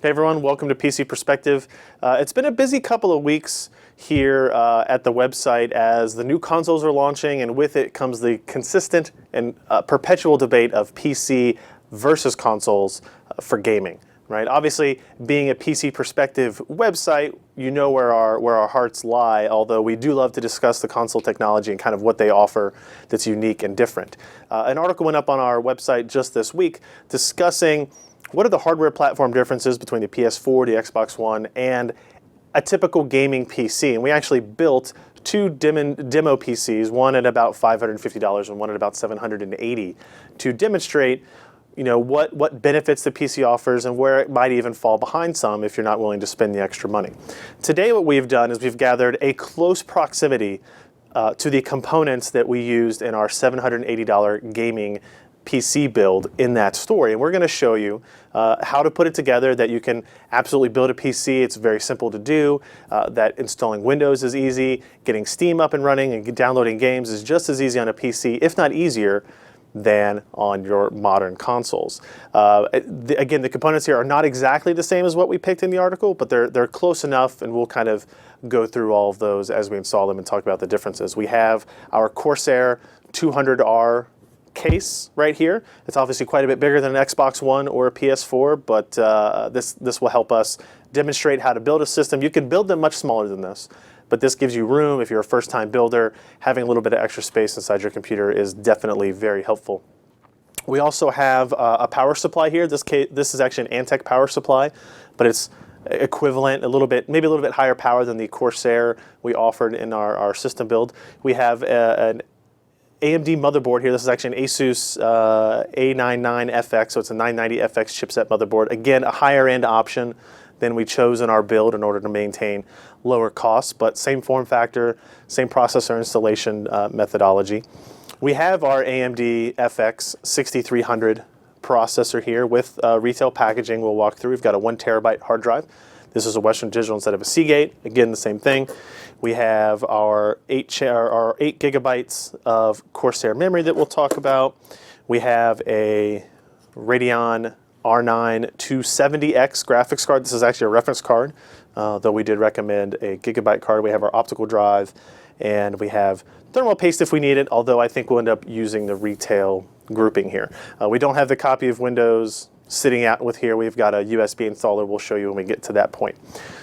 Hey everyone, welcome to PC Perspective. It's been a busy couple of weeks here at the website as the new consoles are launching, and with it comes the consistent and perpetual debate of PC versus consoles for gaming. Right? Obviously, being a PC Perspective website, you know where our hearts lie, although we do love to discuss the console technology and kind of what they offer that's unique and different. An article went up on our website just this week discussing what are the hardware platform diffences between the PS4, the Xbox One, and a typical gaming PC. And we actually built two demo PCs, one at about $550 and one at about $780, to demonstrate what benefits the PC offers and where it might even fall behind some if you're not willing to spend the extra money. Today what we've done is we've gathered a close proximity to the components that we used in our $780 gaming PC build in that story. And we're going to show you how to put it together, that you can absolutely build a PC. It's very simple to do, that installing Windows is easy, getting Steam up and running and downloading games is just as easy on a PC, if not easier, than on your modern consoles. Again, the components here are not exactly the same as what we picked in the article, but they're close enough, and we'll kind of go through all of those as we install them and talk about the differences. We have our Corsair 200R case right here. It's obviously quite a bit bigger than an Xbox One or a PS4, but this will help us demonstrate how to build a system. You can build them much smaller than this, but this gives you room. If you're a first-time builder, having a little bit of extra space inside your computer is definitely very helpful. We also have a power supply here. This is actually an Antec power supply, but it's equivalent, maybe a little bit higher power than the Corsair we offered in our system build. We have an AMD motherboard here. This is actually an Asus A99FX, so it's a 990FX chipset motherboard. Again, a higher end option than we chose in our build in order to maintain lower costs, but same form factor, same processor installation methodology. We have our AMD FX 6300 processor here with retail packaging we'll walk through. We've got a 1 terabyte hard drive. This is a Western Digital instead of a Seagate. Again, the same thing. We have our 8 gigabytes of Corsair memory that we'll talk about. We have a Radeon R9 270X graphics card. This is actually a reference card, though we did recommend a gigabyte card. We have our optical drive, and we have thermal paste if we need it, although I think we'll end up using the retail grouping here. We don't have the copy of Windows sitting out with here. We've got a USB installer we'll show you when we get to that point.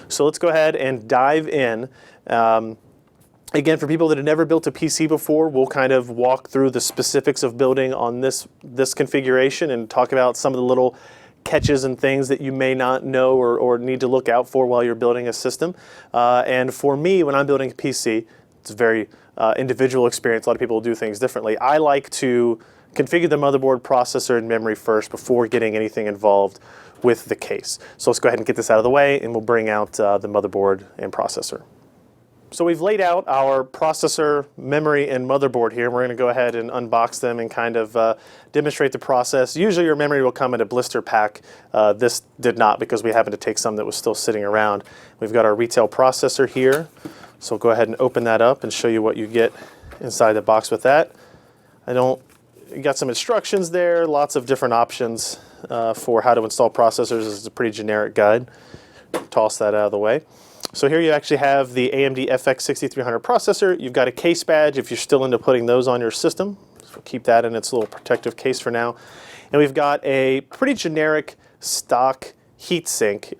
So let's go ahead and dive in. Again, for people that have never built a PC before, we'll kind of walk through the specifics of building on this configuration and talk about some of the little catches and things that you may not know or need to look out for while you're building a system. And for me, when I'm building a PC, it's a very individual experience. A lot of people do things differently. I like to configure the motherboard, processor, and memory first before getting anything involved with the case. So let's go ahead and get this out of the way, and we'll bring out the motherboard and processor. So we've laid out our processor, memory, and motherboard here. We're going to go ahead and unbox them and kind of demonstrate the process. Usually your memory will come in a blister pack. This did not, because we happened to take some that was still sitting around. We've got our retail processor here. So we'll go ahead and open that up and show you what you get inside the box with that. You got some instructions there, lots of different options for how to install processors. This is a pretty generic guide. Toss that out of the way. So here you actually have the AMD FX 6300 processor. You've got a case badge if you're still into putting those on your system. So keep that in its little protective case for now. And we've got a pretty generic stock heatsink.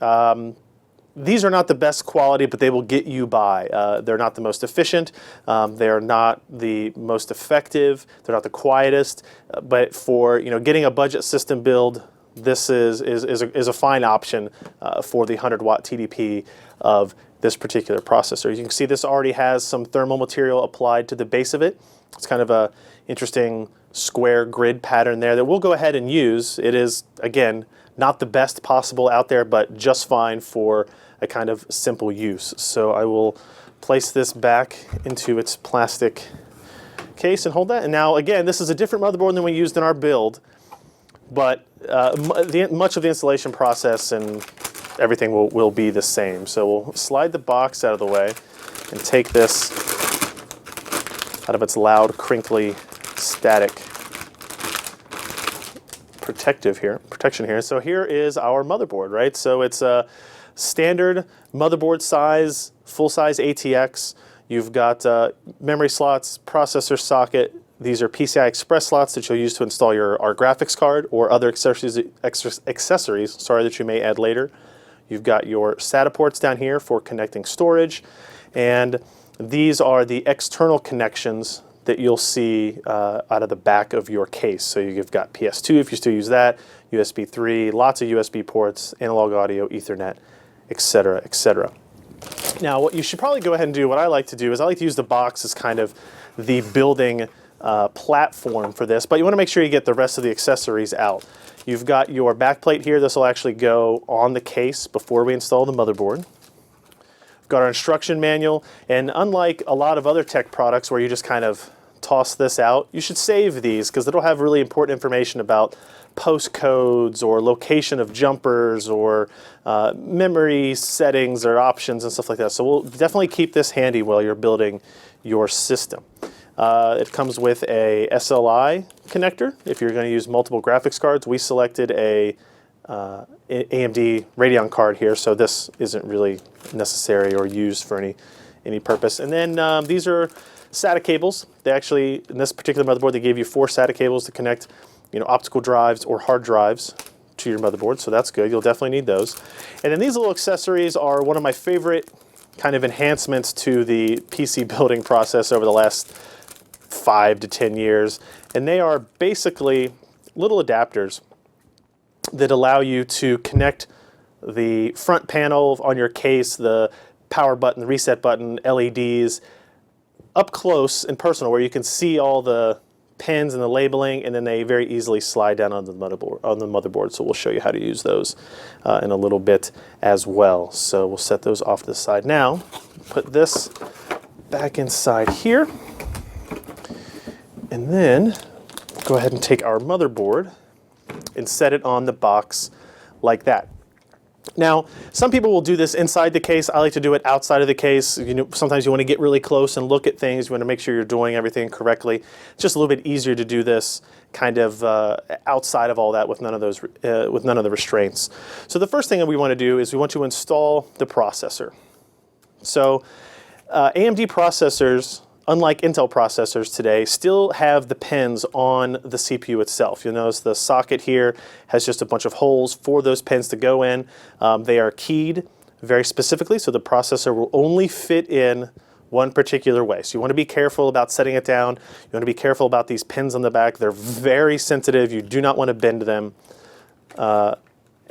These are not the best quality, but they will get you by. They're not the most efficient. They're not the most effective. They're not the quietest. But for getting a budget system build, this is a fine option for the 100-watt TDP of this particular processor. You can see this already has some thermal material applied to the base of it. It's kind of a interesting square grid pattern there that we'll go ahead and use. It is, again, not the best possible out there, but just fine for a kind of simple use. So I will place this back into its plastic case and hold that. And now, again, this is a different motherboard than we used in our build, but much of the installation process and everything will be the same. So we'll slide the box out of the way and take this out of its loud, crinkly, static protection here. So here is our motherboard, right? So it's a standard motherboard size, full-size ATX. You've got memory slots, processor socket. These are PCI Express slots that you'll use to install our graphics card or other accessories that you may add later. You've got your SATA ports down here for connecting storage, and these are the external connections that you'll see out of the back of your case. So you've got PS2 if you still use that, USB 3, lots of USB ports, analog audio, Ethernet, etc., etc. Now, what you should probably go ahead and do, what I like to do is I like to use the box as kind of the building platform for this, but you want to make sure you get the rest of the accessories out. You've got your backplate here. This will actually go on the case before we install the motherboard. We've got our instruction manual, and unlike a lot of other tech products where you just kind of toss this out, you should save these because it'll have really important information about postcodes or location of jumpers or memory settings or options and stuff like that. So we'll definitely keep this handy while you're building your system. It comes with a SLI connector if you're going to use multiple graphics cards. We selected a AMD Radeon card here, so this isn't really necessary or used for any purpose. And then these are SATA cables. They actually, in this particular motherboard, they gave you 4 SATA cables to connect optical drives or hard drives to your motherboard, so that's good. You'll definitely need those. And then these little accessories are one of my favorite kind of enhancements to the PC building process over the last 5 to 10 years. And they are basically little adapters that allow you to connect the front panel on your case, the power button, the reset button, LEDs, up close and personal where you can see all the pins and the labeling, and then they very easily slide down on the motherboard. So we'll show you how to use those in a little bit as well. So we'll set those off to the side now. Put this back inside here, and then go ahead and take our motherboard and set it on the box like that. Now, some people will do this inside the case. I like to do it outside of the case. Sometimes you want to get really close and look at things. You want to make sure you're doing everything correctly. It's just a little bit easier to do this kind of outside of all that with none of the restraints. So the first thing that we want to do is we want to install the processor. So AMD processors, unlike Intel processors today, still have the pins on the CPU itself. You'll notice the socket here has just a bunch of holes for those pins to go in. They are keyed very specifically, so the processor will only fit in one particular way. So you want to be careful about setting it down. You want to be careful about these pins on the back. They're very sensitive. You do not want to bend them. And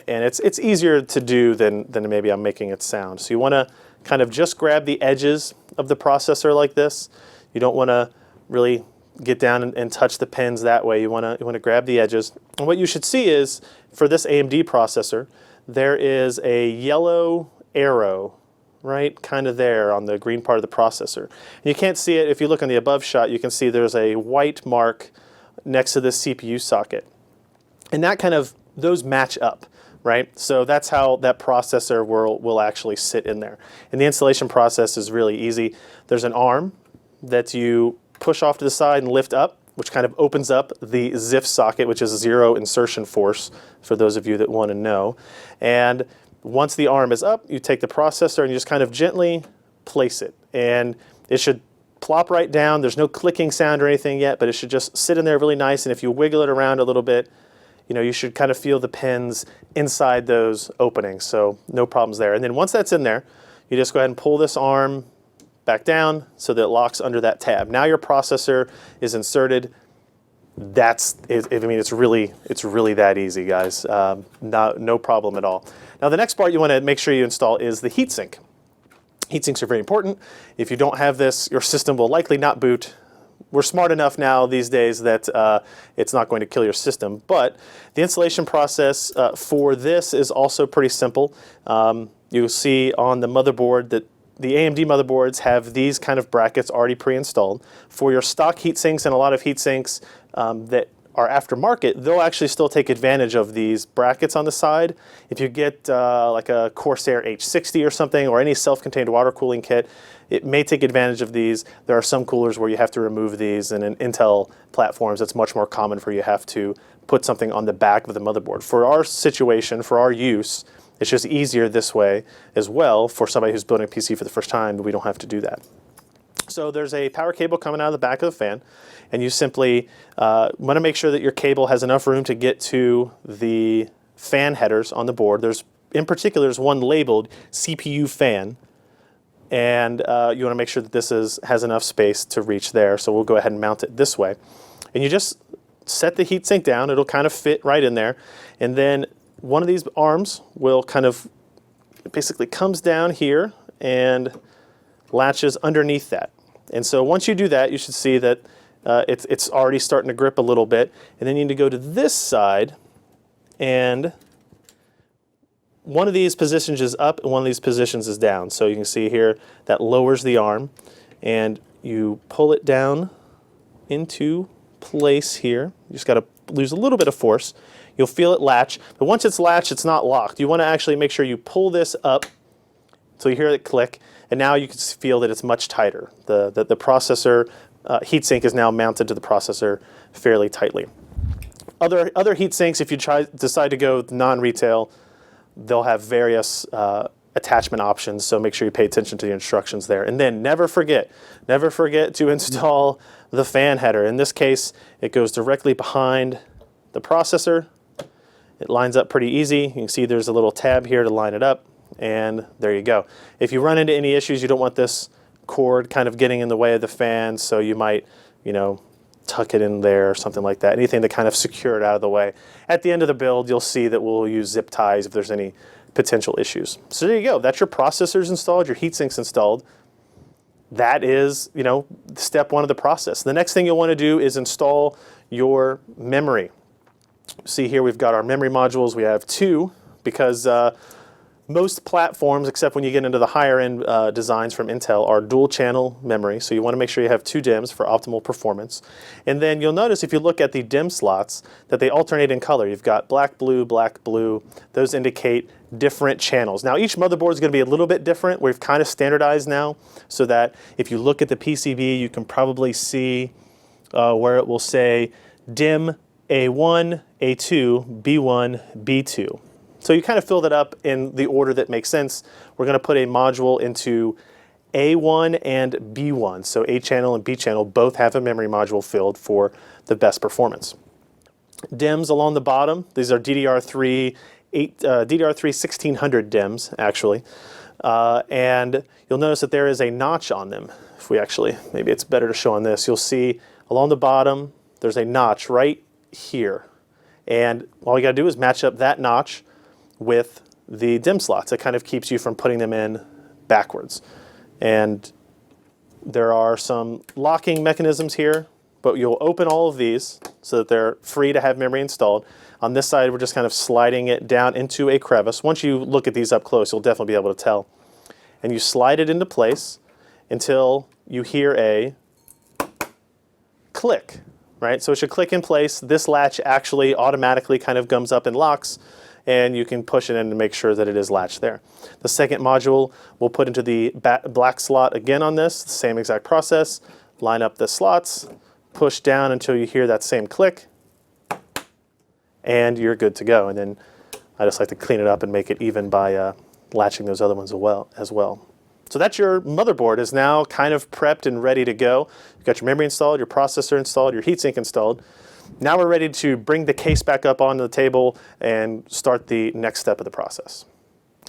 it's easier to do than maybe I'm making it sound. So you want to kind of just grab the edges of the processor like this. You don't want to really get down and touch the pins that way. You want to grab the edges. And what you should see is, for this AMD processor, there is a yellow arrow right kind of there on the green part of the processor. And you can't see it. If you look on the above shot, you can see there's a white mark next to this CPU socket. And that those match up. Right? So that's how that processor will actually sit in there. And the installation process is really easy. There's an arm that you push off to the side and lift up, which kind of opens up the ZIF socket, which is zero insertion force, for those of you that want to know. And once the arm is up, you take the processor and you just kind of gently place it. And it should plop right down. There's no clicking sound or anything yet, but it should just sit in there really nice. And if you wiggle it around a little bit, you should kind of feel the pins inside those openings, so no problems there. And then once that's in there, you just go ahead and pull this arm back down so that it locks under that tab. Now your processor is inserted. It's really that easy, guys. No problem at all. Now the next part you want to make sure you install is the heatsink. Heatsinks are very important. If you don't have this, your system will likely not boot. We're smart enough now these days that it's not going to kill your system, but the installation process for this is also pretty simple. You'll see on the motherboard that the AMD motherboards have these kind of brackets already pre-installed. For your stock heatsinks and a lot of heatsinks that are aftermarket, they'll actually still take advantage of these brackets on the side. If you get like a Corsair H60 or something, or any self-contained water cooling kit, it may take advantage of these. There are some coolers where you have to remove these, and in Intel platforms, it's much more common for you have to put something on the back of the motherboard. For our situation, for our use, it's just easier this way as well for somebody who's building a PC for the first time, but we don't have to do that. So there's a power cable coming out of the back of the fan, and you simply want to make sure that your cable has enough room to get to the fan headers on the board. In particular, there's one labeled CPU fan, and you want to make sure that this has enough space to reach there. So we'll go ahead and mount it this way. And you just set the heatsink down. It'll kind of fit right in there. And then one of these arms will kind of basically comes down here and latches underneath that. And so once you do that, you should see that it's already starting to grip a little bit. And then you need to go to this side, and one of these positions is up and one of these positions is down. So you can see here that lowers the arm, and you pull it down into place here. You just got to lose a little bit of force. You'll feel it latch, but once it's latched, it's not locked. You want to actually make sure you pull this up so you hear it click, and now you can feel that it's much tighter. The processor heatsink is now mounted to the processor fairly tightly. Other heatsinks, if you decide to go non-retail, they'll have various attachment options, so make sure you pay attention to the instructions there. And then never forget to install the fan header. In this case, it goes directly behind the processor. It lines up pretty easy. You can see there's a little tab here to line it up, and there you go. If you run into any issues, you don't want this cord kind of getting in the way of the fan, so you might, tuck it in there or something like that. Anything to kind of secure it out of the way. At the end of the build, you'll see that we'll use zip ties if there's any potential issues. So there you go. That's your processors installed, your heatsinks installed. That is, step one of the process. The next thing you'll want to do is install your memory. See here we've got our memory modules. We have two because most platforms, except when you get into the higher end designs from Intel, are dual channel memory. So you want to make sure you have two DIMMs for optimal performance. And then you'll notice if you look at the DIMM slots that they alternate in color. You've got black, blue, black, blue. Those indicate different channels. Now each motherboard is going to be a little bit different. We've kind of standardized now so that if you look at the PCB, you can probably see where it will say DIMM A1, A2, B1, B2. So you kind of fill that up in the order that makes sense. We're going to put a module into A1 and B1. So A channel and B channel both have a memory module filled for the best performance. DIMMs along the bottom, these are DDR3 1600 DIMMs actually. And you'll notice that there is a notch on them. If we actually, maybe it's better to show on this, you'll see along the bottom there's a notch right here. And all you got to do is match up that notch with the DIMM slots. It kind of keeps you from putting them in backwards. And there are some locking mechanisms here, but you'll open all of these so that they're free to have memory installed. On this side, we're just kind of sliding it down into a crevice. Once you look at these up close, you'll definitely be able to tell. And you slide it into place until you hear a click, right? So it should click in place. This latch actually automatically kind of comes up and locks, and you can push it in to make sure that it is latched there. The second module we'll put into the black slot again on this, same exact process. Line up the slots, push down until you hear that same click, and you're good to go. And then I just like to clean it up and make it even by latching those other ones as well. So that's your motherboard is now kind of prepped and ready to go. You've got your memory installed, your processor installed, your heatsink installed. Now we're ready to bring the case back up onto the table and start the next step of the process.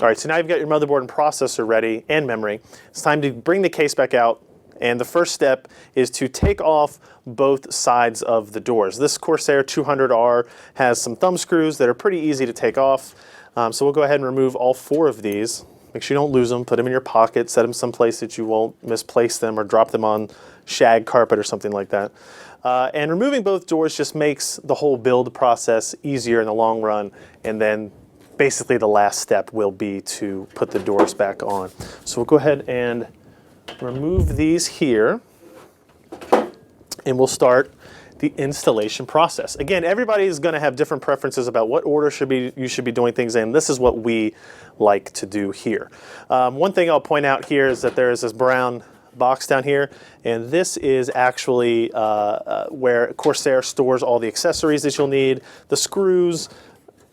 All right, so now you've got your motherboard and processor ready and memory. It's time to bring the case back out, and the first step is to take off both sides of the doors. This Corsair 200R has some thumb screws that are pretty easy to take off. So we'll go ahead and remove all four of these. Make sure you don't lose them. Put them in your pocket. Set them someplace that you won't misplace them or drop them on shag carpet or something like that. And removing both doors just makes the whole build process easier in the long run. And then basically the last step will be to put the doors back on. So we'll go ahead and remove these here. And we'll start the installation process. Again, everybody is going to have different preferences about what order you should be doing things in. This is what we like to do here. One thing I'll point out here is that there is this brown box down here, and this is actually where Corsair stores all the accessories that you'll need, the screws,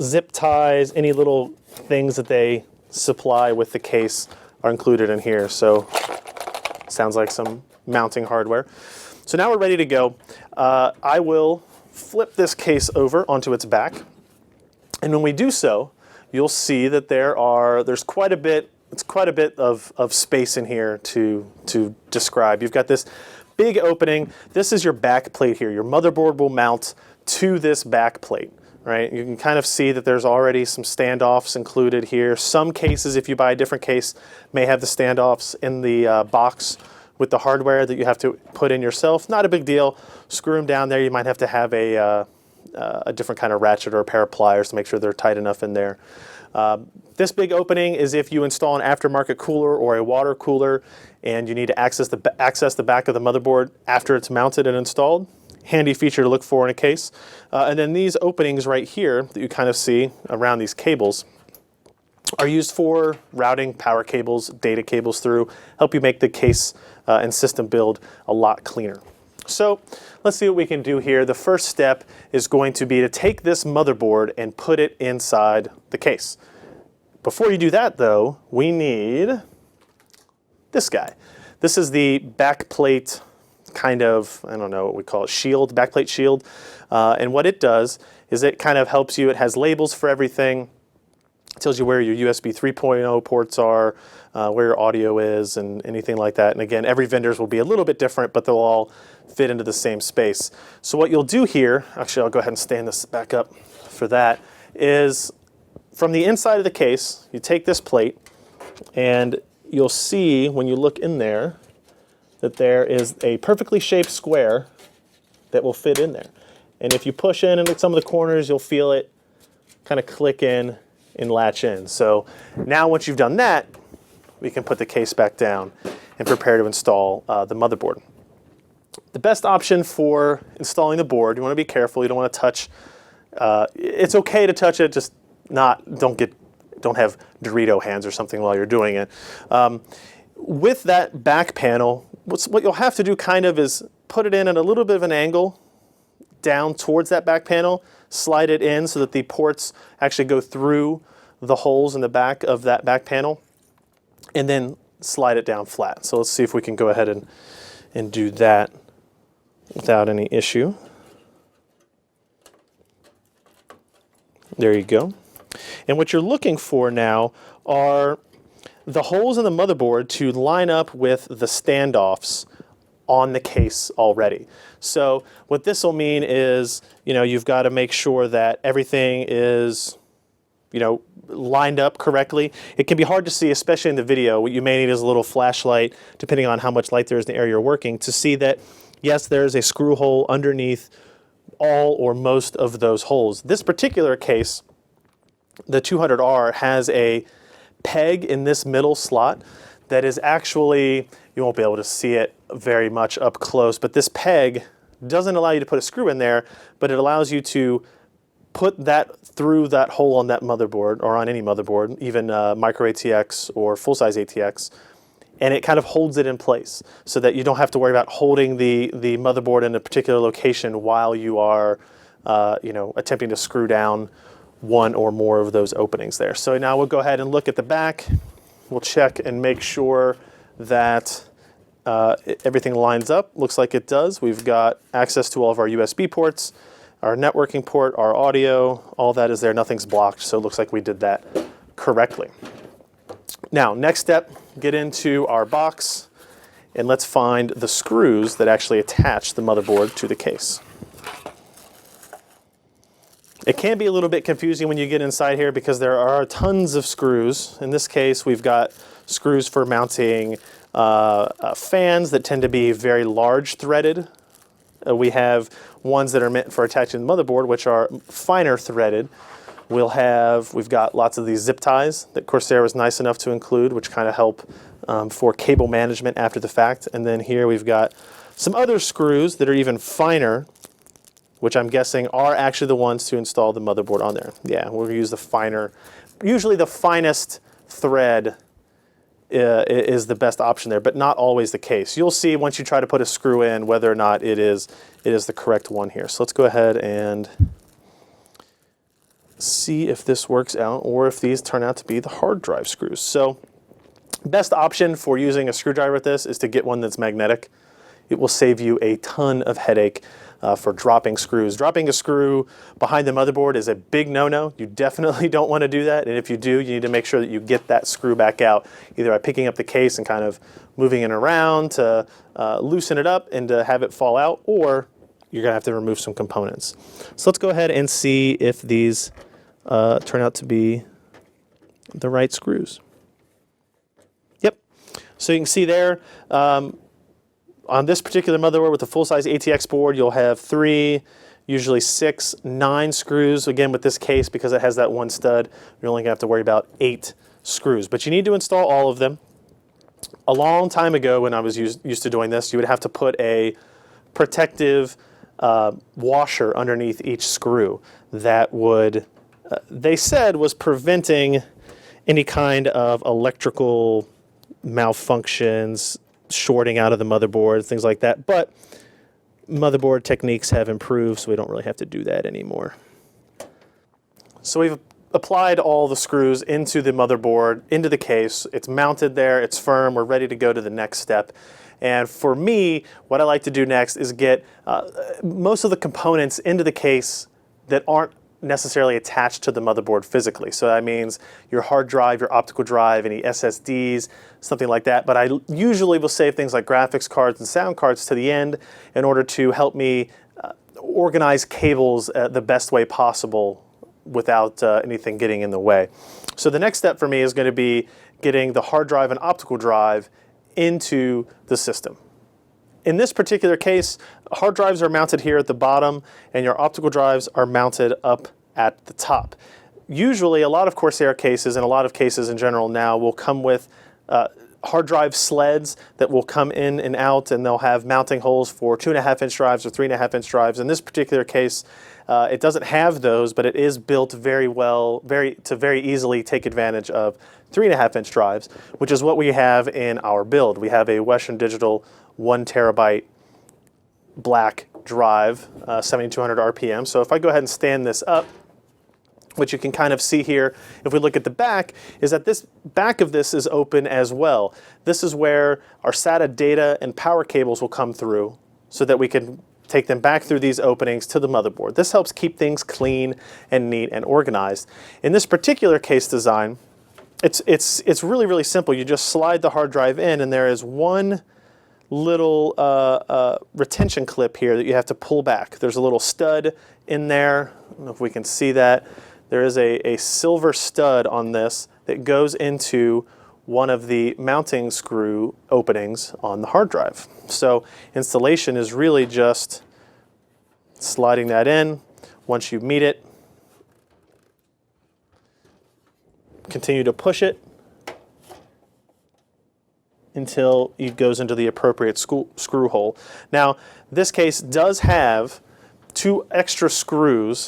zip ties, any little things that they supply with the case are included in here. So sounds like some mounting hardware. So now we're ready to go. I will flip this case over onto its back, and when we do so, you'll see that there's quite a bit. It's quite a bit of space in here to describe. You've got this big opening. This is your back plate here. Your motherboard will mount to this back plate, right? You can kind of see that there's already some standoffs included here. Some cases, if you buy a different case, may have the standoffs in the box with the hardware that you have to put in yourself. Not a big deal. Screw them down there. You might have to have a different kind of ratchet or a pair of pliers to make sure they're tight enough in there. This big opening is if you install an aftermarket cooler or a water cooler and you need to access the back of the motherboard after it's mounted and installed. Handy feature to look for in a case. And then these openings right here that you kind of see around these cables are used for routing power cables, data cables through, help you make the case and system build a lot cleaner. So let's see what we can do here. The first step is going to be to take this motherboard and put it inside the case. Before you do that though, we need this guy. This is the backplate kind of, I don't know what we call it, shield, backplate shield. And what it does is it kind of helps you. It has labels for everything. It tells you where your USB 3.0 ports are, where your audio is, and anything like that. And again, every vendor's will be a little bit different, but they'll all fit into the same space. So what you'll do here, actually I'll go ahead and stand this back up for that, is from the inside of the case, you take this plate, and you'll see when you look in there that there is a perfectly shaped square that will fit in there. And if you push in at some of the corners, you'll feel it kind of click in and latch in. So now once you've done that, we can put the case back down and prepare to install the motherboard. The best option for installing the board, you want to be careful, you don't want to touch, it's okay to touch it, just don't have Dorito hands or something while you're doing it. With that back panel, what you'll have to do kind of is put it in at a little bit of an angle down towards that back panel, slide it in so that the ports actually go through the holes in the back of that back panel, and then slide it down flat. So let's see if we can go ahead and do that without any issue. There you go. And what you're looking for now are the holes in the motherboard to line up with the standoffs on the case already. So what this will mean is, you've got to make sure that everything is, lined up correctly. It can be hard to see, especially in the video. What you may need is a little flashlight, depending on how much light there is in the area you're working, to see that, yes, there's a screw hole underneath all or most of those holes. This particular case, the 200R, has a peg in this middle slot that is actually, you won't be able to see it very much up close, but this peg doesn't allow you to put a screw in there, but it allows you to put that through that hole on that motherboard, or on any motherboard, even micro ATX or full-size ATX, and it kind of holds it in place so that you don't have to worry about holding the motherboard in a particular location while you are attempting to screw down one or more of those openings there. So now we'll go ahead and look at the back. We'll check and make sure that everything lines up. Looks like it does. We've got access to all of our USB ports, our networking port, our audio, all that is there. Nothing's blocked, so it looks like we did that correctly. Now, next step, get into our box, and let's find the screws that actually attach the motherboard to the case. It can be a little bit confusing when you get inside here because there are tons of screws. In this case, we've got screws for mounting fans that tend to be very large threaded. We have ones that are meant for attaching the motherboard, which are finer threaded. We've got lots of these zip ties that Corsair was nice enough to include, which kind of help for cable management after the fact. And then here we've got some other screws that are even finer which I'm guessing are actually the ones to install the motherboard on there. Yeah, we'll use the finer, usually the finest thread is the best option there, but not always the case. You'll see once you try to put a screw in whether or not it is the correct one here. So let's go ahead and see if this works out or if these turn out to be the hard drive screws. So best option for using a screwdriver with this is to get one that's magnetic. It will save you a ton of headache for dropping screws. Dropping a screw behind the motherboard is a big no-no. You definitely don't want to do that, and if you do, you need to make sure that you get that screw back out, either by picking up the case and kind of moving it around to loosen it up and to have it fall out, or you're going to have to remove some components. So let's go ahead and see if these turn out to be the right screws. Yep. So you can see there, on this particular motherboard with the full-size ATX board, you'll have 3, usually 6, 9 screws. Again, with this case, because it has that one stud, you're only going to have to worry about 8 screws. But you need to install all of them. A long time ago, when I was used to doing this, you would have to put a protective washer underneath each screw that would, they said, was preventing any kind of electrical malfunctions, shorting out of the motherboard, things like that. But motherboard techniques have improved, so we don't really have to do that anymore. So we've applied all the screws into the motherboard, into the case. It's mounted there, it's firm, we're ready to go to the next step. And for me, what I like to do next is get most of the components into the case that aren't necessarily attached to the motherboard physically. So that means your hard drive, your optical drive, any SSDs, something like that. But I usually will save things like graphics cards and sound cards to the end in order to help me organize cables the best way possible without anything getting in the way. So the next step for me is going to be getting the hard drive and optical drive into the system. In this particular case, hard drives are mounted here at the bottom and your optical drives are mounted up at the top. Usually, a lot of Corsair cases and a lot of cases in general now will come with hard drive sleds that will come in and out, and they'll have mounting holes for 2.5-inch drives or 3.5-inch drives. In this particular case, it doesn't have those, but it is built very well, to very easily take advantage of 3.5-inch drives, which is what we have in our build. We have a Western Digital 1 terabyte black drive, 7200 RPM. So if I go ahead and stand this up, what you can kind of see here, if we look at the back, is that this back of this is open as well. This is where our SATA data and power cables will come through so that we can take them back through these openings to the motherboard. This helps keep things clean and neat and organized. In this particular case design, it's really, really simple. You just slide the hard drive in, and there is one little retention clip here that you have to pull back. There's a little stud in there. I don't know if we can see that. There is a silver stud on this that goes into one of the mounting screw openings on the hard drive. So installation is really just sliding that in. Once you meet it, continue to push it until it goes into the appropriate screw hole. Now, this case does have 2 extra screw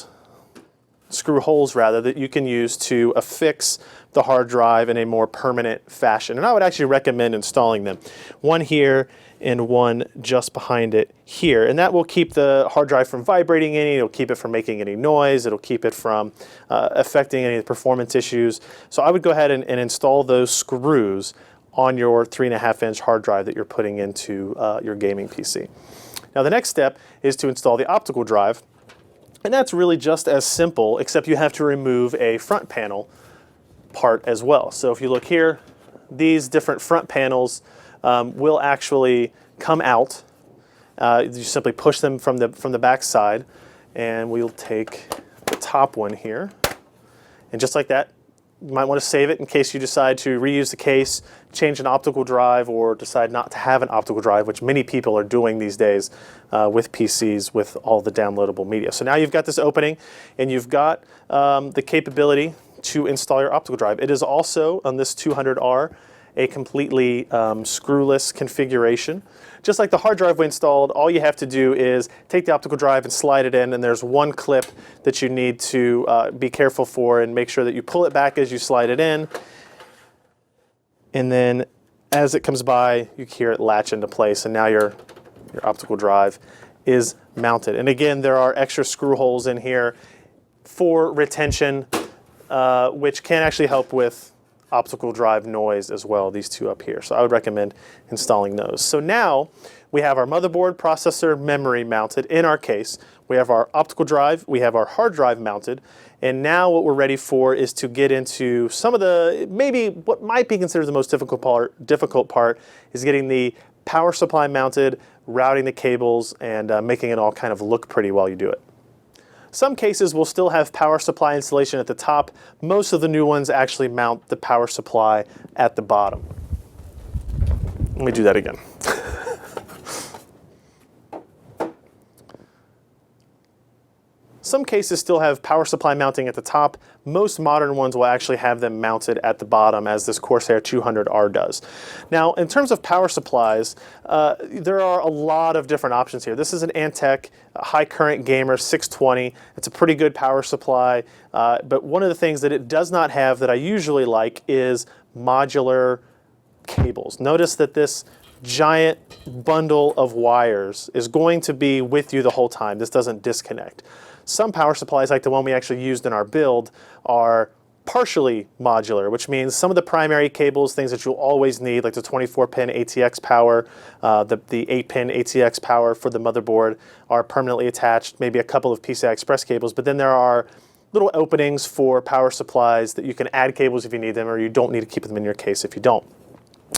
holes rather, that you can use to affix the hard drive in a more permanent fashion. And I would actually recommend installing them. One here and one just behind it here. And that will keep the hard drive from vibrating any, it'll keep it from making any noise, it'll keep it from affecting any of the performance issues. So I would go ahead and install those screws on your 3.5-inch hard drive that you're putting into your gaming PC. Now the next step is to install the optical drive, and that's really just as simple, except you have to remove a front panel part as well. So if you look here, these different front panels will actually come out. You simply push them from the back side, and we'll take the top one here, and just like that, you might want to save it in case you decide to reuse the case, change an optical drive, or decide not to have an optical drive, which many people are doing these days with PCs with all the downloadable media. So now you've got this opening, and you've got the capability to install your optical drive. It is also, on this 200R, a completely screwless configuration. Just like the hard drive we installed, all you have to do is take the optical drive and slide it in, and there's one clip that you need to be careful for and make sure that you pull it back as you slide it in. And then as it comes by, you hear it latch into place, and now your optical drive is mounted. And again, there are extra screw holes in here for retention, which can actually help with optical drive noise as well, these two up here. So I would recommend installing those. So now we have our motherboard, processor, memory mounted in our case. We have our optical drive, we have our hard drive mounted, and now what we're ready for is to get into some of the, maybe what might be considered the most difficult part is getting the power supply mounted, routing the cables, and making it all kind of look pretty while you do it. Some cases will still have power supply installation at the top. Most of the new ones actually mount the power supply at the bottom. Let me do that again. Some cases still have power supply mounting at the top. Most modern ones will actually have them mounted at the bottom, as this Corsair 200R does. Now, in terms of power supplies, there are a lot of different options here. This is an Antec high current gamer 620. It's a pretty good power supply, but one of the things that it does not have that I usually like is modular cables. Notice that this giant bundle of wires is going to be with you the whole time. This doesn't disconnect. Some power supplies, like the one we actually used in our build, are partially modular, which means some of the primary cables, things that you'll always need, like the 24-pin ATX power, the 8-pin ATX power for the motherboard, are permanently attached, maybe a couple of PCI Express cables, but then there are little openings for power supplies that you can add cables if you need them, or you don't need to keep them in your case if you don't.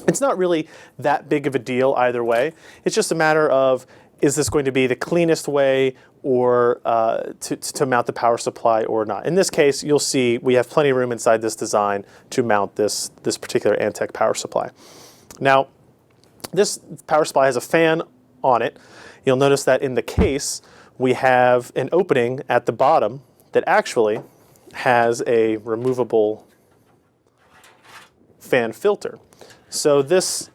It's not really that big of a deal either way. It's just a matter of, is this going to be the cleanest way or to mount the power supply or not? In this case, you'll see we have plenty of room inside this design to mount this particular Antec power supply. Now, this power supply has a fan on it. You'll notice that in the case, we have an opening at the bottom that actually has a removable fan filter. So this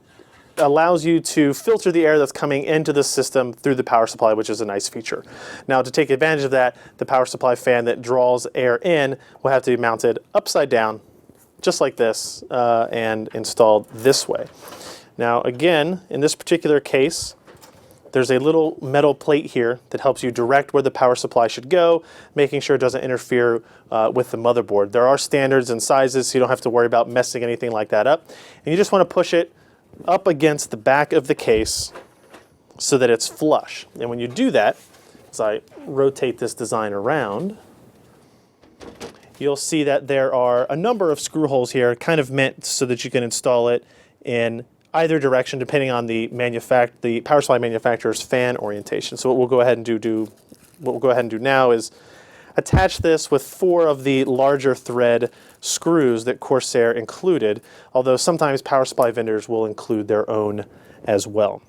allows you to filter the air that's coming into the system through the power supply, which is a nice feature. Now, to take advantage of that, the power supply fan that draws air in will have to be mounted upside down, just like this, and installed this way. Now, again, in this particular case, there's a little metal plate here that helps you direct where the power supply should go, making sure it doesn't interfere with the motherboard. There are standards and sizes, so you don't have to worry about messing anything like that up. And you just want to push it up against the back of the case so that it's flush. And when you do that, as I rotate this design around, you'll see that there are a number of screw holes here, kind of meant so that you can install it in either direction depending on the power supply manufacturer's fan orientation. So what we'll go ahead and do now is attach this with 4 of the larger thread screws that Corsair included, although sometimes power supply vendors will include their own as well.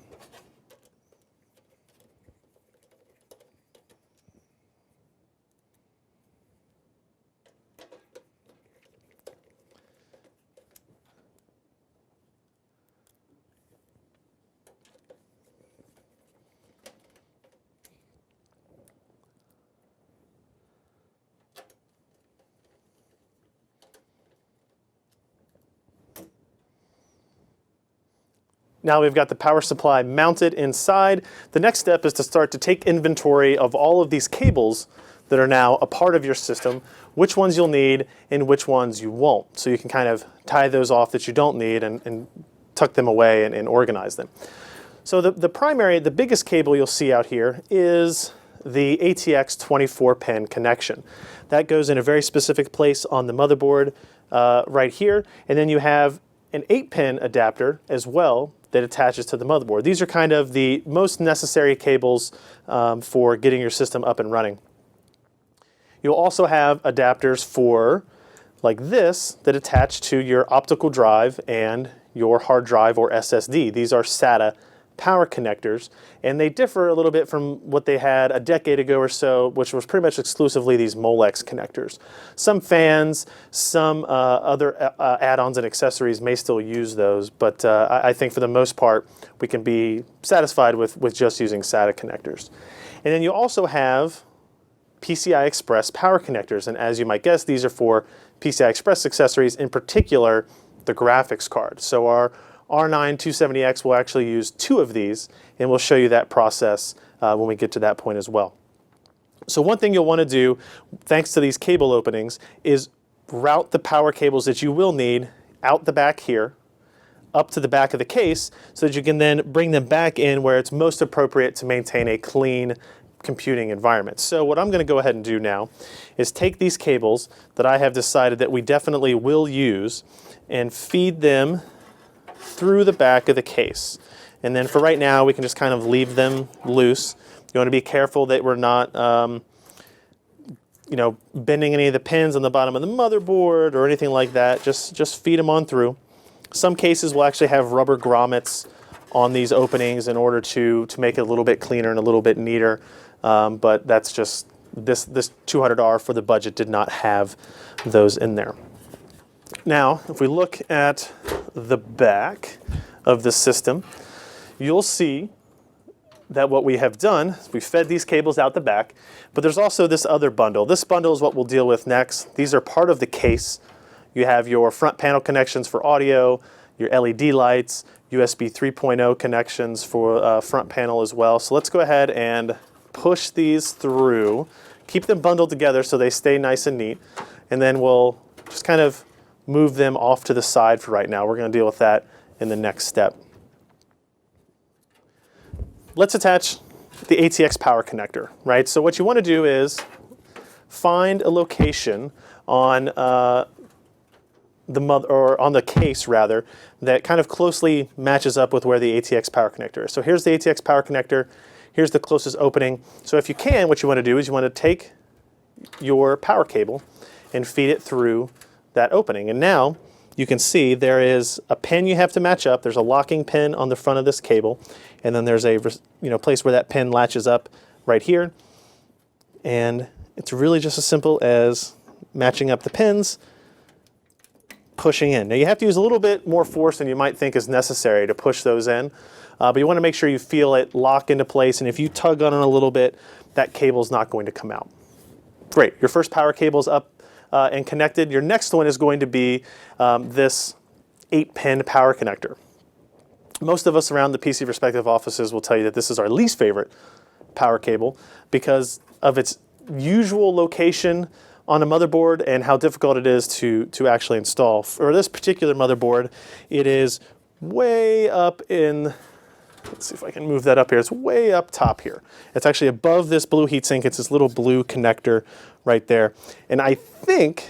Now we've got the power supply mounted inside. The next step is to start to take inventory of all of these cables that are now a part of your system, which ones you'll need and which ones you won't. So you can kind of tie those off that you don't need and tuck them away and organize them. So the biggest cable you'll see out here is the ATX 24-pin connection. That goes in a very specific place on the motherboard right here, and then you have an 8-pin adapter as well that attaches to the motherboard. These are kind of the most necessary cables for getting your system up and running. You'll also have adapters for, like this, that attach to your optical drive and your hard drive or SSD. These are SATA power connectors, and they differ a little bit from what they had a decade ago or so, which was pretty much exclusively these Molex connectors. Some fans, some other add-ons and accessories may still use those, but I think for the most part we can be satisfied with just using SATA connectors. And then you also have PCI Express power connectors, and as you might guess, these are for PCI Express accessories, in particular the graphics card. So our R9 270X will actually use 2 of these, and we'll show you that process when we get to that point as well. So one thing you'll want to do, thanks to these cable openings, is route the power cables that you will need out the back here, up to the back of the case, so that you can then bring them back in where it's most appropriate to maintain a clean computing environment. So what I'm going to go ahead and do now is take these cables that I have decided that we definitely will use and feed them through the back of the case. And then for right now, we can just kind of leave them loose. You want to be careful that we're not bending any of the pins on the bottom of the motherboard or anything like that. Just feed them on through. Some cases will actually have rubber grommets on these openings in order to make it a little bit cleaner and a little bit neater. But that's just, this $200 for the budget did not have those in there. Now, if we look at the back of the system, you'll see that what we have done is we fed these cables out the back, but there's also this other bundle. This bundle is what we'll deal with next. These are part of the case. You have your front panel connections for audio, your LED lights, USB 3.0 connections for front panel as well. So let's go ahead and push these through, keep them bundled together so they stay nice and neat, and then we'll just kind of move them off to the side for right now. We're going to deal with that in the next step. Let's attach the ATX power connector, right? So what you want to do is find a location on on the case rather, that kind of closely matches up with where the ATX power connector is. So here's the ATX power connector. Here's the closest opening. So if you can, what you want to do is you want to take your power cable and feed it through that opening. And now you can see there is a pin you have to match up. There's a locking pin on the front of this cable, and then there's a place where that pin latches up right here. And it's really just as simple as matching up the pins, pushing in. Now you have to use a little bit more force than you might think is necessary to push those in, but you want to make sure you feel it lock into place, and if you tug on it a little bit, that cable's not going to come out. Great, your first power cable's up and connected. Your next one is going to be this 8-pin power connector. Most of us around the PC Perspective offices will tell you that this is our least favorite power cable because of its usual location on a motherboard and how difficult it is to actually install. For this particular motherboard, it is way up in, let's see if I can move that up here. It's way up top here. It's actually above this blue heatsink. It's this little blue connector right there. And I think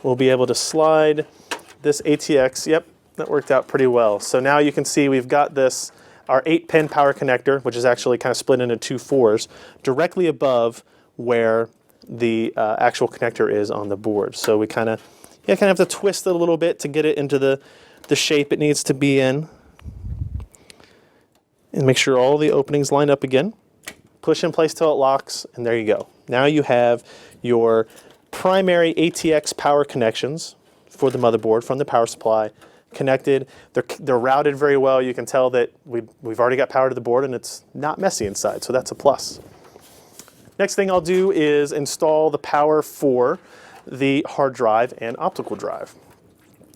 we'll be able to slide this ATX. Yep, that worked out pretty well. So now you can see we've got this, our 8-pin power connector, which is actually kind of split into 2 4s, directly above where the actual connector is on the board. So we kind of have to twist it a little bit to get it into the shape it needs to be in. And make sure all the openings line up again. Push in place till it locks, and there you go. Now you have your primary ATX power connections for the motherboard from the power supply connected. They're routed very well. You can tell that we've already got power to the board, and it's not messy inside, so that's a plus. Next thing I'll do is install the power for the hard drive and optical drive.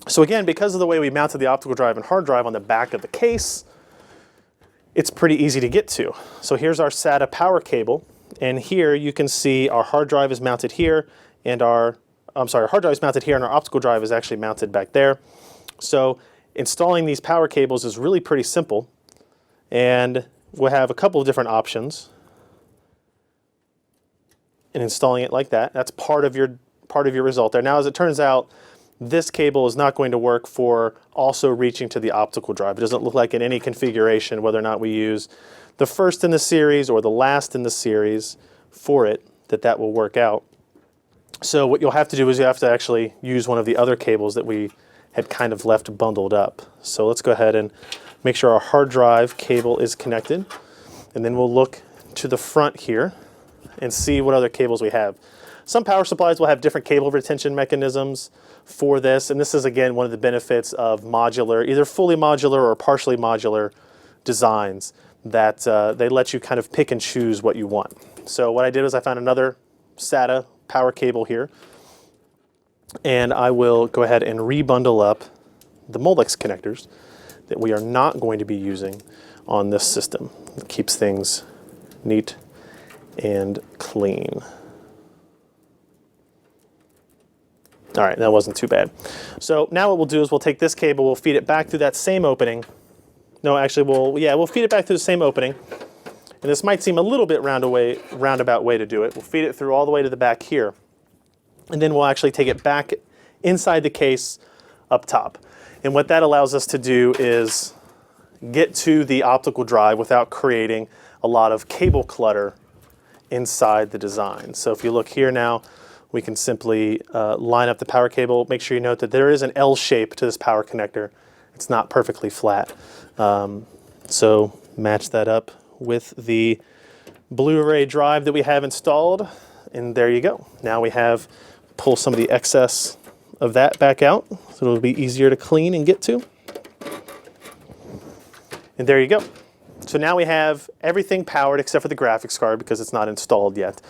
So again, because of the way we mounted the optical drive and hard drive on the back of the case, it's pretty easy to get to. So here's our SATA power cable, and here you can see our hard drive is mounted here, and our hard drive is mounted here, and our optical drive is actually mounted back there. So installing these power cables is really pretty simple, and we'll have a couple of different options in installing it like that. That's part of your result there. Now, as it turns out, this cable is not going to work for also reaching to the optical drive. It doesn't look like in any configuration, whether or not we use the first in the series or the last in the series for it, that will work out. So what you'll have to do is you have to actually use one of the other cables that we had kind of left bundled up. So let's go ahead and make sure our hard drive cable is connected, and then we'll look to the front here and see what other cables we have. Some power supplies will have different cable retention mechanisms for this, and this is again one of the benefits of modular, either fully modular or partially modular designs, that they let you kind of pick and choose what you want. So what I did was I found another SATA power cable here, and I will go ahead and rebundle up the Molex connectors that we are not going to be using on this system. It keeps things neat and clean. All right, that wasn't too bad. So now what we'll do is we'll take this cable, we'll feed it back through that same opening. No, actually, we'll feed it back through the same opening. And this might seem a little bit roundabout way to do it. We'll feed it through all the way to the back here. And then we'll actually take it back inside the case up top. And what that allows us to do is get to the optical drive without creating a lot of cable clutter inside the design. So if you look here now, we can simply line up the power cable. Make sure you note that there is an L shape to this power connector. It's not perfectly flat. So match that up with the Blu-ray drive that we have installed, and there you go. Now we have, pull some of the excess of that back out, so it'll be easier to clean and get to. And there you go. So now we have everything powered except for the graphics card because it's not installed yet.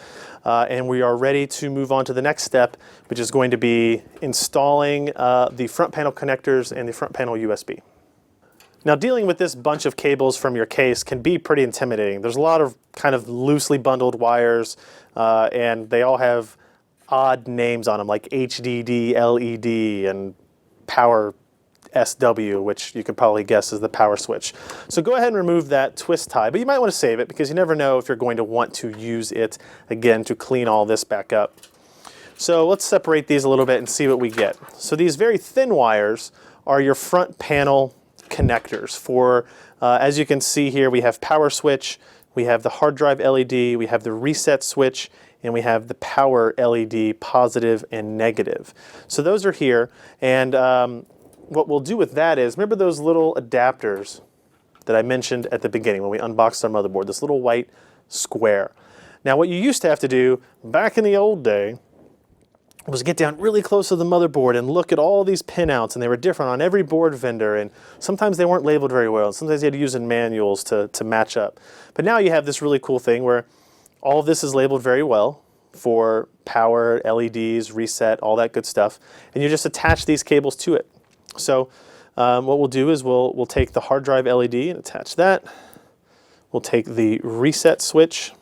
And we are ready to move on to the next step, which is going to be installing the front panel connectors and the front panel USB. Now, dealing with this bunch of cables from your case can be pretty intimidating. There's a lot of kind of loosely bundled wires, and they all have odd names on them, like HDD, LED, and power SW, which you could probably guess is the power switch. So go ahead and remove that twist tie, but you might want to save it because you never know if you're going to want to use it again to clean all this back up. So let's separate these a little bit and see what we get. So these very thin wires are your front panel connectors for, as you can see here, we have power switch, we have the hard drive LED, we have the reset switch, and we have the power LED positive and negative. So those are here, and what we'll do with that is, remember those little adapters that I mentioned at the beginning when we unboxed our motherboard, this little white square. Now what you used to have to do back in the old day was get down really close to the motherboard and look at all these pinouts, and they were different on every board vendor, and sometimes they weren't labeled very well, and sometimes you had to use in manuals to match up. But now you have this really cool thing where all of this is labeled very well for power, LEDs, reset, all that good stuff, and you just attach these cables to it. So what we'll do is we'll take the hard drive LED and attach that. We'll take the reset switch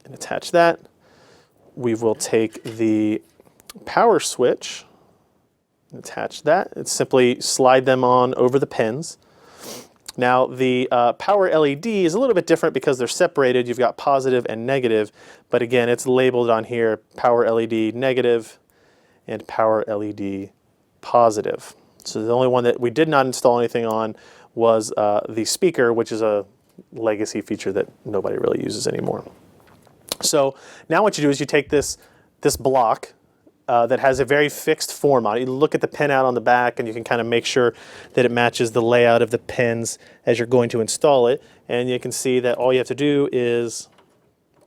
and attach that. We will take the power switch and attach that. And simply slide them on over the pins. Now the power LED is a little bit different because they're separated. You've got positive and negative, but again, it's labeled on here, power LED negative and power LED positive. So the only one that we did not install anything on was the speaker, which is a legacy feature that nobody really uses anymore. So now what you do is you take this block that has a very fixed form on it. You look at the pinout on the back and you can kind of make sure that it matches the layout of the pins as you're going to install it. And you can see that all you have to do is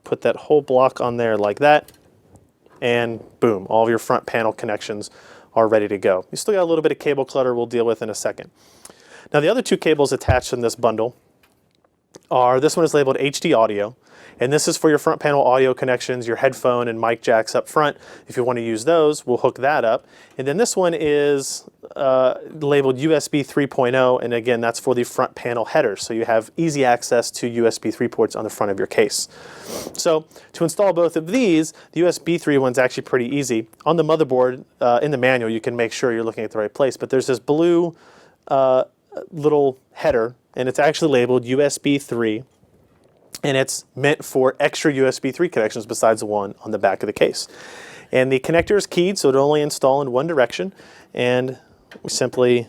put that whole block on there like that, and boom, all of your front panel connections are ready to go. You still got a little bit of cable clutter we'll deal with in a second. Now the other two cables attached in this bundle are, this one is labeled HD audio, and this is for your front panel audio connections, your headphone and mic jacks up front. If you want to use those, we'll hook that up. And then this one is labeled USB 3.0, and again, that's for the front panel headers. So you have easy access to USB 3 ports on the front of your case. So to install both of these, the USB 3 one's actually pretty easy. On the motherboard, in the manual, you can make sure you're looking at the right place, but there's this blue little header, and it's actually labeled USB 3, and it's meant for extra USB 3 connections besides the one on the back of the case. And the connector is keyed, so it'll only install in one direction, and we simply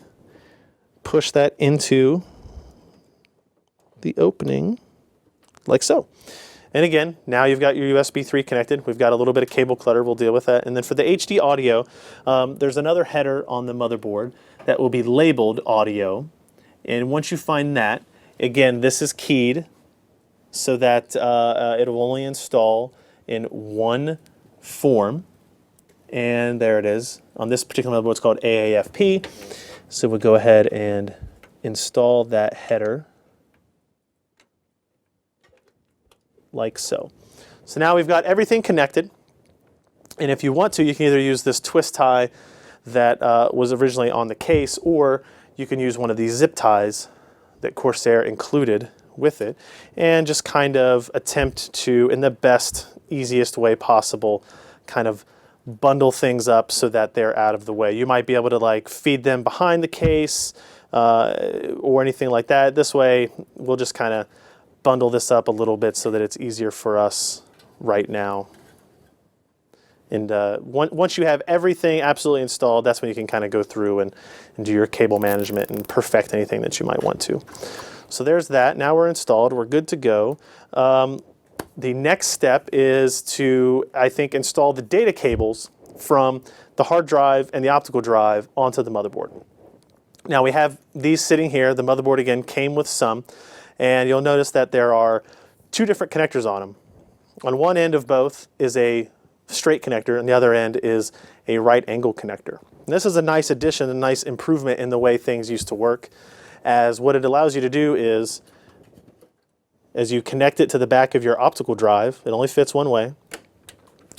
push that into the opening like so. And again, now you've got your USB 3 connected. We've got a little bit of cable clutter. We'll deal with that. And then for the HD audio, there's another header on the motherboard that will be labeled audio. And once you find that, again, this is keyed so that it will only install in one form. And there it is. On this particular motherboard, it's called AAFP. So we'll go ahead and install that header like so. So now we've got everything connected. And if you want to, you can either use this twist tie that was originally on the case, or you can use one of these zip ties that Corsair included with it, and just kind of attempt to, in the best, easiest way possible, kind of bundle things up so that they're out of the way. You might be able to like feed them behind the case or anything like that. This way, we'll just kind of bundle this up a little bit so that it's easier for us right now. And once you have everything absolutely installed, that's when you can kind of go through and do your cable management and perfect anything that you might want to. So there's that. Now we're installed. We're good to go. The next step is to, I think, install the data cables from the hard drive and the optical drive onto the motherboard. Now we have these sitting here. The motherboard, again, came with some. And you'll notice that there are two different connectors on them. On one end of both is a straight connector, and the other end is a right angle connector. And this is a nice addition, a nice improvement in the way things used to work, as what it allows you to do is, as you connect it to the back of your optical drive, it only fits one way.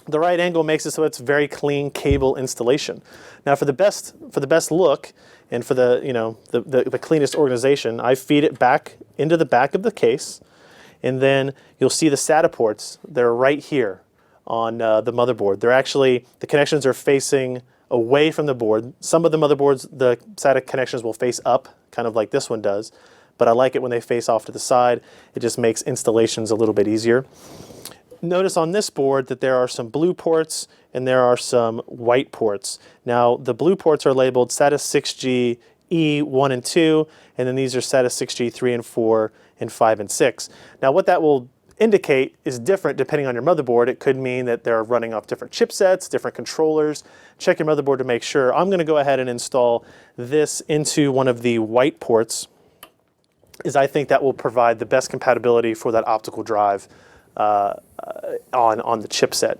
The right angle makes it so it's very clean cable installation. Now for the best look and for the cleanest organization, I feed it back into the back of the case, and then you'll see the SATA ports. They're right here on the motherboard. They're actually, the connections are facing away from the board. Some of the motherboards, the SATA connections will face up, kind of like this one does, but I like it when they face off to the side. It just makes installations a little bit easier. Notice on this board that there are some blue ports and there are some white ports. Now the blue ports are labeled SATA 6G E1 and 2, and then these are SATA 6G 3 and 4 and 5 and 6. Now what that will indicate is different depending on your motherboard. It could mean that they're running off different chipsets, different controllers. Check your motherboard to make sure. I'm going to go ahead and install this into one of the white ports, as I think that will provide the best compatibility for that optical drive on the chipset.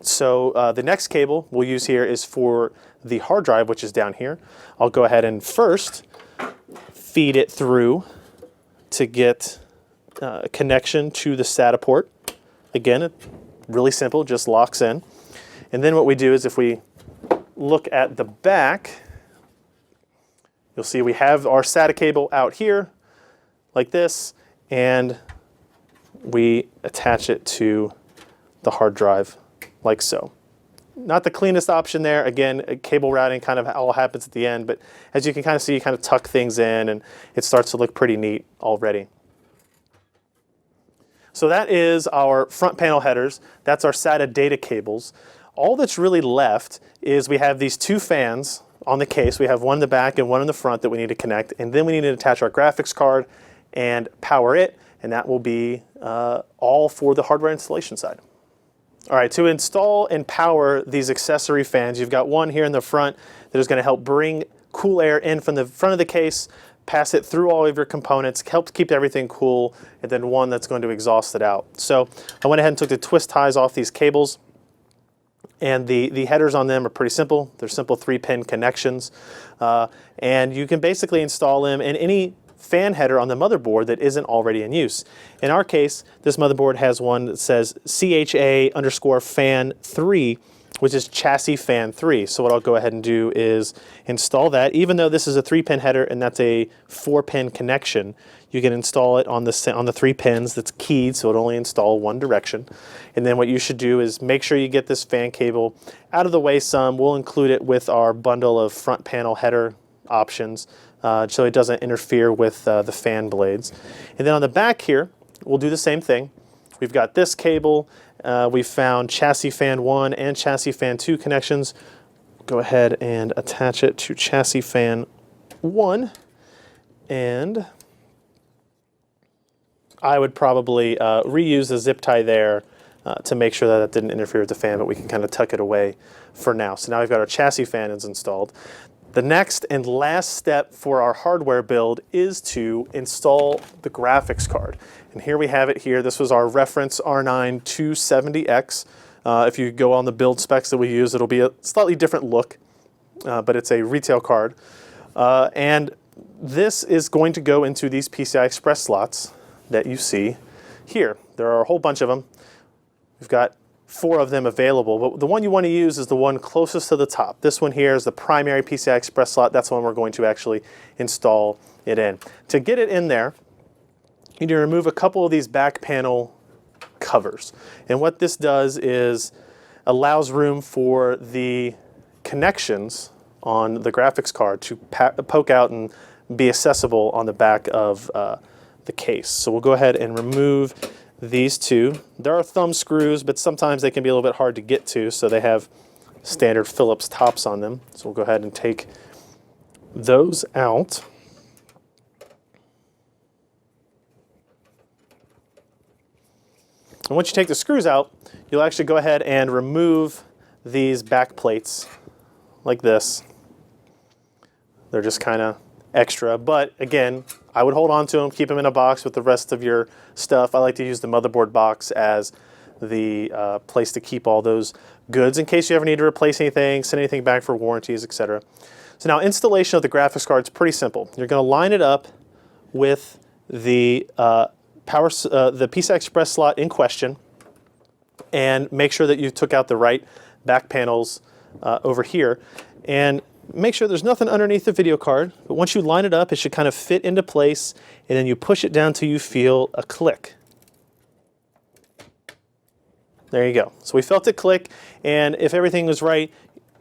So the next cable we'll use here is for the hard drive, which is down here. I'll go ahead and first feed it through to get a connection to the SATA port. Again, it's really simple, just locks in. And then what we do is, if we look at the back, you'll see we have our SATA cable out here like this, and we attach it to the hard drive like so. Not the cleanest option there. Again, cable routing kind of all happens at the end, but as you can kind of see, you kind of tuck things in and it starts to look pretty neat already. So that is our front panel headers. That's our SATA data cables. All that's really left is we have these two fans on the case. We have one in the back and one in the front that we need to connect, and then we need to attach our graphics card and power it, and that will be all for the hardware installation side. All right, to install and power these accessory fans, you've got one here in the front that is going to help bring cool air in from the front of the case, pass it through all of your components, help keep everything cool, and then one that's going to exhaust it out. So I went ahead and took the twist ties off these cables, and the headers on them are pretty simple. They're simple 3-pin connections, and you can basically install them in any fan header on the motherboard that isn't already in use. In our case, this motherboard has one that says CHA_fan3, which is chassis fan 3. So what I'll go ahead and do is install that. Even though this is a 3-pin header and that's a 4-pin connection, you can install it on the 3 pins that's keyed, so it'll only install one direction. And then what you should do is make sure you get this fan cable out of the way some. We'll include it with our bundle of front panel header options, so it doesn't interfere with the fan blades. And then on the back here, we'll do the same thing. We've got this cable. We found chassis fan 1 and chassis fan 2 connections. Go ahead and attach it to chassis fan 1. And I would probably reuse the zip tie there to make sure that that didn't interfere with the fan, but we can kind of tuck it away for now. So now we've got our chassis fan is installed. The next and last step for our hardware build is to install the graphics card. And here we have it here. This was our reference R9 270X. If you go on the build specs that we use, it'll be a slightly different look, but it's a retail card. And this is going to go into these PCI Express slots that you see here. There are a whole bunch of them. We've got 4 of them available, but the one you want to use is the one closest to the top. This one here is the primary PCI Express slot. That's the one we're going to actually install it in. To get it in there, you need to remove a couple of these back panel covers. And what this does is allows room for the connections on the graphics card to poke out and be accessible on the back of the case. So we'll go ahead and remove these 2. There are thumb screws, but sometimes they can be a little bit hard to get to, so they have standard Phillips tops on them. So we'll go ahead and take those out. And once you take the screws out, you'll actually go ahead and remove these back plates like this. They're just kind of extra, but again, I would hold on to them, keep them in a box with the rest of your stuff. I like to use the motherboard box as the place to keep all those goods in case you ever need to replace anything, send anything back for warranties, etc. So now installation of the graphics card is pretty simple. You're going to line it up with the the PCI Express slot in question, and make sure that you took out the right back panels over here, and make sure there's nothing underneath the video card. But once you line it up, it should kind of fit into place, and then you push it down till you feel a click. There you go. So we felt it click, and if everything was right,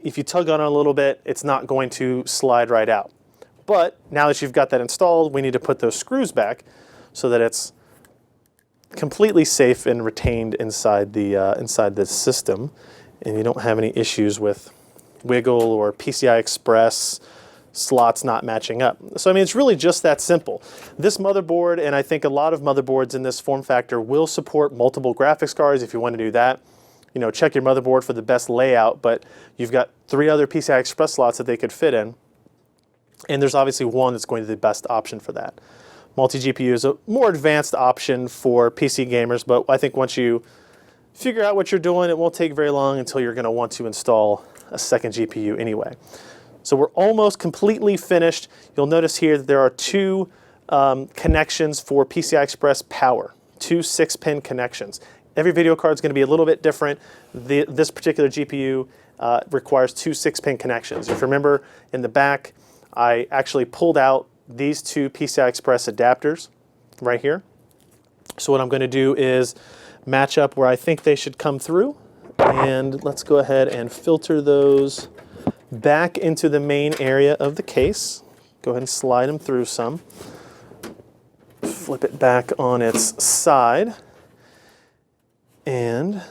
if you tug on it a little bit, it's not going to slide right out. But now that you've got that installed, we need to put those screws back so that it's completely safe and retained inside the system, and you don't have any issues with wiggle or PCI Express slots not matching up. So I mean, it's really just that simple. This motherboard, and I think a lot of motherboards in this form factor, will support multiple graphics cards. If you want to do that, you know, check your motherboard for the best layout, but you've got 3 other PCI Express slots that they could fit in, and there's obviously one that's going to be the best option for that. Multi-GPU is a more advanced option for PC gamers, but I think once you figure out what you're doing, it won't take very long until you're going to want to install a second GPU anyway. So we're almost completely finished. You'll notice here that there are 2 connections for PCI Express power, 2 6-pin connections. Every video card is going to be a little bit different. This particular GPU requires 2 6-pin connections. If you remember in the back, I actually pulled out these 2 PCI Express adapters right here. So what I'm going to do is match up where I think they should come through, and let's go ahead and filter those back into the main area of the case. Go ahead and slide them through some. Flip it back on its side, and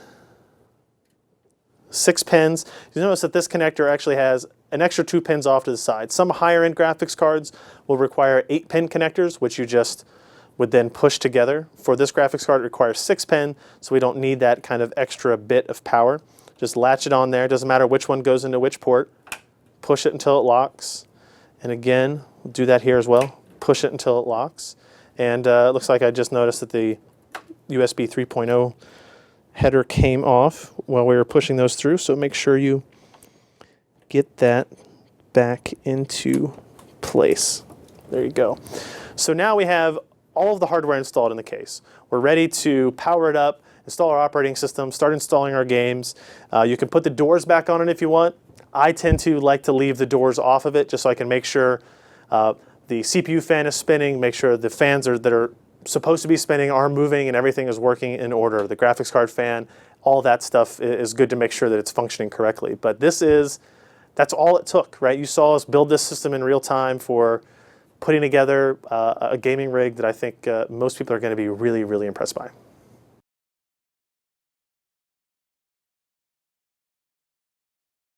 6 pins. You notice that this connector actually has an extra 2 pins off to the side. Some higher end graphics cards will require 8-pin connectors, which you just would then push together. For this graphics card, it requires 6-pin, so we don't need that kind of extra bit of power. Just latch it on there. It doesn't matter which one goes into which port. Push it until it locks. And again, we'll do that here as well. Push it until it locks. And it looks like I just noticed that the USB 3.0 header came off while we were pushing those through, so make sure you get that back into place. There you go. So now we have all of the hardware installed in the case. We're ready to power it up, install our operating system, start installing our games. You can put the doors back on it if you want. I tend to like to leave the doors off of it just so I can make sure the CPU fan is spinning, make sure the fans that are supposed to be spinning are moving and everything is working in order. The graphics card fan, all that stuff is good to make sure that it's functioning correctly. But that's all it took, right? You saw us build this system in real time for putting together a gaming rig that I think most people are going to be really, really impressed by.